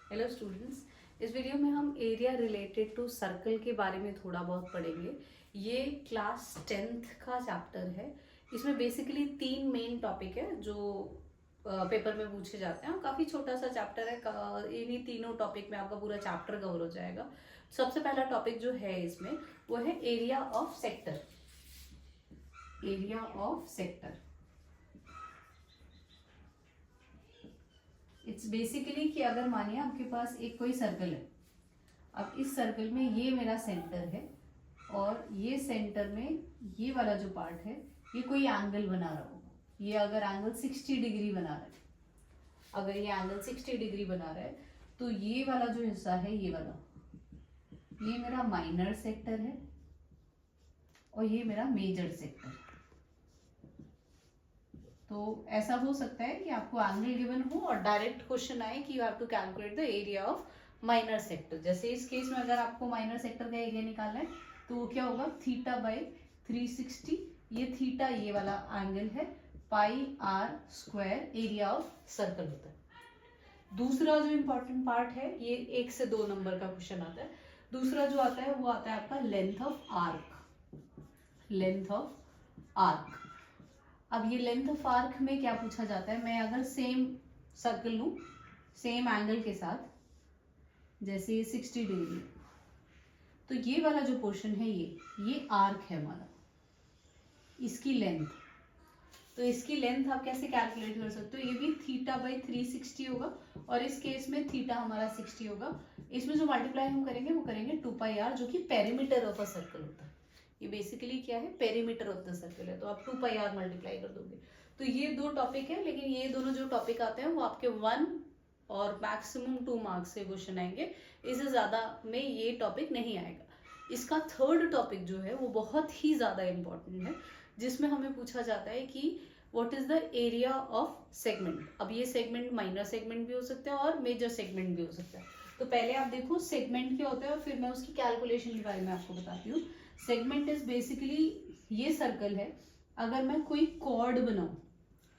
Hello students, इस video में हम एरिया रिलेटेड टू सर्कल के बारे में थोड़ा बहुत पढ़ेंगे। ये क्लास 10th का चैप्टर है। इसमें बेसिकली 3 मेन टॉपिक है जो पेपर में पूछे जाते हैं। काफ़ी छोटा सा चैप्टर है, इन्हीं तीनों टॉपिक में आपका पूरा चैप्टर कवर हो जाएगा। सबसे पहला टॉपिक जो है इसमें वो है area of sector. Area of sector it's basically कि अगर मानिए आपके पास एक कोई सर्कल है, अब इस सर्कल में ये मेरा सेंटर है और ये सेंटर में ये वाला जो पार्ट है ये कोई एंगल बना रहा होगा। ये अगर एंगल 60 डिग्री बना रहा है, अगर ये एंगल 60 डिग्री बना रहा है तो ये वाला जो हिस्सा है ये वाला, ये मेरा माइनर सेक्टर है और ये मेरा मेजर सेक्टर है। तो ऐसा हो सकता है कि आपको एंगल गिवन हो और डायरेक्ट क्वेश्चन आए कि you have to calculate the area of minor sector. जैसे इस केस में अगर आपको माइनर सेक्टर का एरिया निकालना है तो वो क्या होगा, थीटा बाई 360। ये थीटा ये वाला एंगल है, pi r square area of circle होता है। दूसरा जो इम्पोर्टेंट पार्ट है, ये 1 से 2 नंबर का क्वेश्चन आता है। दूसरा जो आता है वो आता है आपका length of arc. Length of arc, अब ये लेंथ ऑफ आर्क में क्या पूछा जाता है, मैं अगर सेम सर्कल लूं सेम एंगल के साथ, जैसे ये 60 डिग्री, तो ये वाला जो पोर्शन है ये आर्क है हमारा, इसकी लेंथ। तो इसकी लेंथ आप कैसे कैलकुलेट कर सकते हो, ये भी थीटा बाई 360 होगा और इस केस में थीटा हमारा 60 होगा। इसमें जो मल्टीप्लाई हम करेंगे वो करेंगे 2 पाई आर, जो कि पेरीमीटर ऑफ अ सर्कल होता है। ये बेसिकली क्या है, पेरीमीटर ऑफ द सर्कल है, तो आप 2 पाई आर मल्टीप्लाई कर दोगे। तो ये 2 टॉपिक है, लेकिन ये दोनों जो टॉपिक आते हैं वो आपके 1 और मैक्सिमम 2 मार्क्स से क्वेश्चन आएंगे। इससे ज्यादा में ये टॉपिक नहीं आएगा। इसका थर्ड टॉपिक जो है वो बहुत ही ज्यादा इंपॉर्टेंट है, जिसमें हमें पूछा जाता है कि what is the area of segment. अब ये सेगमेंट माइनर सेगमेंट भी हो सकता है और मेजर सेगमेंट भी हो सकता है। तो पहले आप देखो सेगमेंट क्या होता है और फिर मैं उसकी कैलकुलेशन के बारे में आपको बताती हूँ। सेगमेंट इज बेसिकली, ये सर्कल है, अगर मैं कोई कॉर्ड बनाऊं,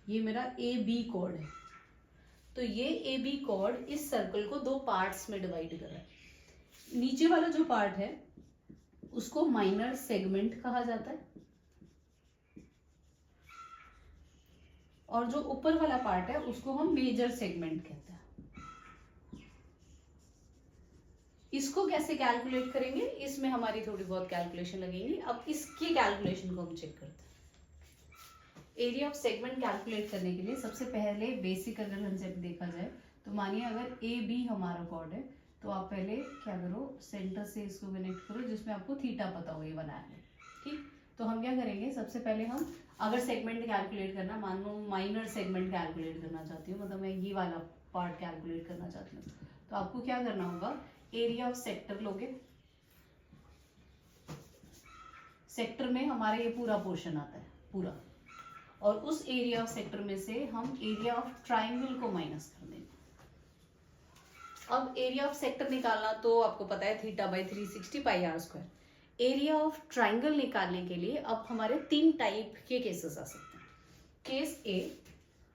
ये मेरा ए बी कॉर्ड है, तो ये ए बी कॉर्ड इस सर्कल को 2 पार्ट्स में डिवाइड कर रहा है। नीचे वाला जो पार्ट है उसको माइनर सेगमेंट कहा जाता है और जो ऊपर वाला पार्ट है उसको हम मेजर सेगमेंट कहते हैं। इसको कैसे कैलकुलेट करेंगे, इसमें हमारी थोड़ी बहुत कैलकुलेशन लगेगी। अब इसकी कैलकुलेशन को हम चेक करते हैं। एरिया ऑफ सेगमेंट कैलकुलेट करने के लिए सबसे पहले बेसिक अगर कंसेप्ट देखा जाए तो मानिए अगर ए बी हमारा कॉर्ड है, तो आप पहले क्या करो, सेंटर से इसको कनेक्ट करो जिसमें आपको थीटा पता हो ये बनाया है, ठीक। तो हम क्या करेंगे, सबसे पहले हम अगर सेगमेंट कैलकुलेट करना, मान लो माइनर सेगमेंट कैलकुलेट करना चाहती हूँ, मतलब मैं ये वाला पार्ट कैलकुलेट करना चाहती हूँ, तो आपको क्या करना होगा, एरिया ऑफ सेक्टर लोगे। सेक्टर में हमारा ये पूरा पोर्शन आता है पूरा, और उस एरिया ऑफ सेक्टर में से हम एरिया ऑफ ट्राइंगल को माइनस कर देंगे। अब एरिया ऑफ सेक्टर निकालना तो आपको पता है, theta by 360 pi r square. Area of triangle निकालने के लिए अब हमारे 3 टाइप के केसेस आ सकते हैं। Case A,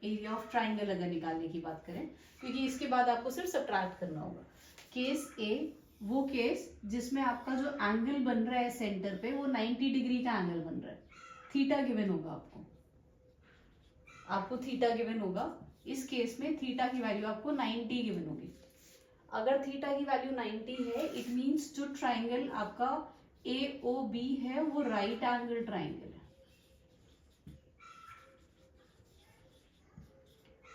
area of triangle अगर निकालने की बात करें, क्योंकि इसके बाद आपको सिर्फ सब्ट्रैक्ट करना होगा। केस ए वो केस जिसमें आपका जो एंगल बन रहा है सेंटर पे वो 90 डिग्री का एंगल बन रहा है, थीटा गिवन होगा आपको थीटा गिवन होगा। इस केस में थीटा की वैल्यू आपको 90 गिवन होगी। अगर थीटा की वैल्यू 90 है, इट मींस जो ट्राइंगल आपका ए ओ बी है वो राइट एंगल ट्राइंगल है,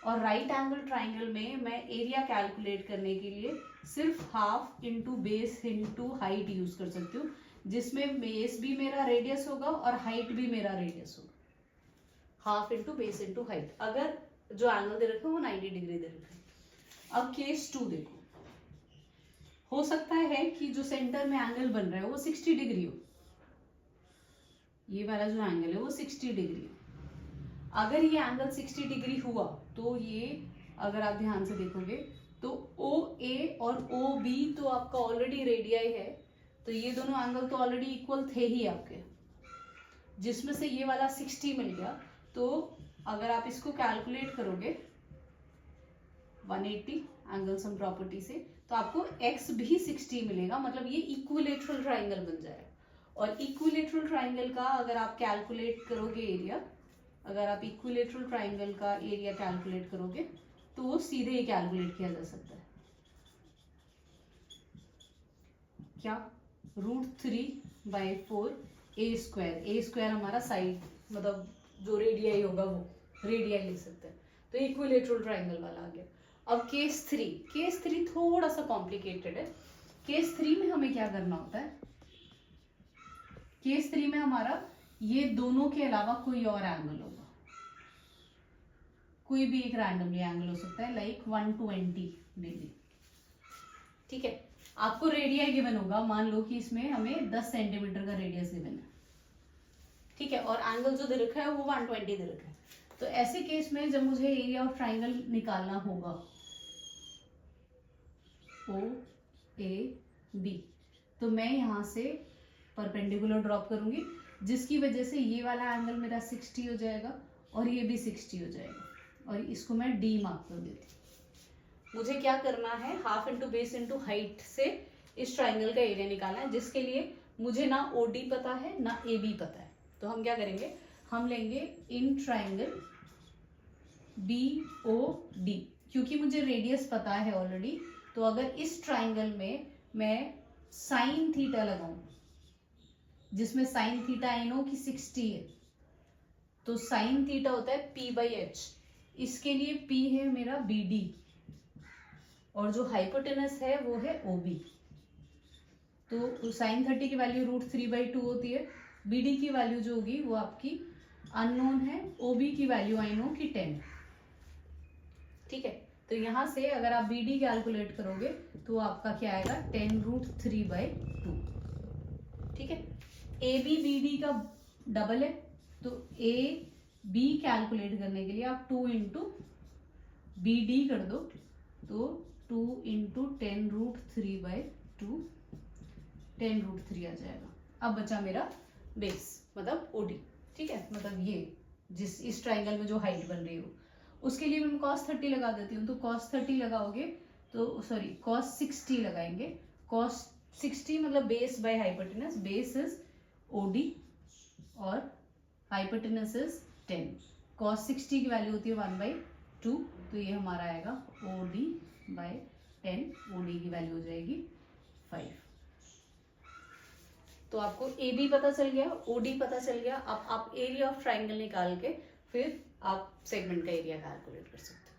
और राइट एंगल ट्राइंगल में मैं एरिया कैलकुलेट करने के लिए सिर्फ half into base into height use कर सकती हूँ, जिसमें बेस भी मेरा रेडियस होगा और हाइट भी मेरा रेडियस होगा। Half into base into height, अगर जो एंगल दे रखे वो 90 डिग्री दे रखे। अब केस 2 देखो, हो सकता है कि जो सेंटर में एंगल बन रहा है वो 60 डिग्री हो, ये वाला जो एंगल है वो 60 डिग्री हो। अगर ये एंगल 60 डिग्री हुआ तो ये, अगर आप ध्यान से देखोगे तो ओ ए और ओ बी तो आपका ऑलरेडी रेडियाई है, तो ये दोनों एंगल तो ऑलरेडी इक्वल थे ही आपके, जिसमें से ये वाला 60 मिल गया। तो अगर आप इसको कैलकुलेट करोगे, 180 एंगल सम प्रॉपर्टी से, तो आपको x भी 60 मिलेगा, मतलब ये इक्विलेटरल ट्राइंगल बन जाएगा। और इक्विलेटरल ट्राइंगल का अगर आप कैलकुलेट करोगे एरिया, अगर आप इक्विलेटरल ट्राइंगल का एरिया कैलकुलेट करोगे तो वो सीधे ही कैलकुलेट किया जा सकता है। क्या? √3/4 a स्क्वायर हमारा साइड, मतलब जो रेडियाई होगा वो रेडियाई लिख सकते हैं, तो इक्विलेटरल ट्राइंगल वाला आ गया। अब केस 3 थोड़ा सा कॉम्प्लिकेटेड है। केस 3 में हमें क्या करना होता है? केस 3 में हमारा ये दोनों के अलावा कोई और एंगल होगा, कोई भी एक रैंडमली एंगल हो सकता है, लाइक 120 डिग्री। ठीक है, आपको रेडियस गिवन होगा, मान लो कि इसमें हमें 10 सेंटीमीटर का रेडियस गिवन है। ठीक है, और एंगल जो दे रखा है वो 120 दे रखा है। तो ऐसे केस में जब मुझे एरिया ऑफ ट्राइंगल निकालना होगा OAB, तो मैं यहां से परपेंडिकुलर ड्रॉप करूंगी, जिसकी वजह से ये वाला एंगल मेरा 60 हो जाएगा और ये भी 60 हो जाएगा, और इसको मैं D मार्क कर देती हूँ। मुझे क्या करना है? Half into base into height से इस ट्राइंगल का एरिया निकालना है, जिसके लिए मुझे ना OD पता है ना AB पता है। तो हम क्या करेंगे? हम लेंगे इन ट्राइंगल BOD, क्योंकि मुझे रेडियस पता है ऑलरेडी, तो अगर इस ट्राइंगल में मैं साइन थीटा लगाऊं, जिसमें साइन थीटा आई नो कि 60 है, तो साइन थीटा होता है P/H। इसके लिए P है मेरा BD, और जो हाइपोटेनस है वो है OB। तो साइन 30 की वैल्यू √3/2 होती है, BD की वैल्यू जो होगी वो आपकी अननोन है, OB की वैल्यू आई नो कि 10। ठीक है, तो यहां से अगर आप BD कैलकुलेट करोगे तो आपका क्या आएगा? 10√3/2। ठीक है, AB BD का डबल है, तो AB कैलकुलेट करने के लिए आप 2 इंटू BD कर दो, तो 2 इंटू 10√3/2, 10√3 आ जाएगा। अब बचा मेरा बेस, मतलब OD। ठीक है, मतलब ये जिस इस ट्राइंगल में जो हाइट बन रही हो, उसके लिए मैं cos 30 लगा देती हूँ। तो cos 30 लगाओगे तो सॉरी cos 60 लगाएंगे। cos 60 मतलब base by hypotenuse, base is OD और हाइपोटेनस इज 10। cos 60 की वैल्यू होती है 1/2, तो ये हमारा आएगा OD/10। OD की वैल्यू हो जाएगी 5। तो आपको AB पता चल गया, OD पता चल गया। अब आप एरिया ऑफ ट्राइंगल निकाल के फिर आप सेगमेंट का एरिया कैलकुलेट कर सकते हो।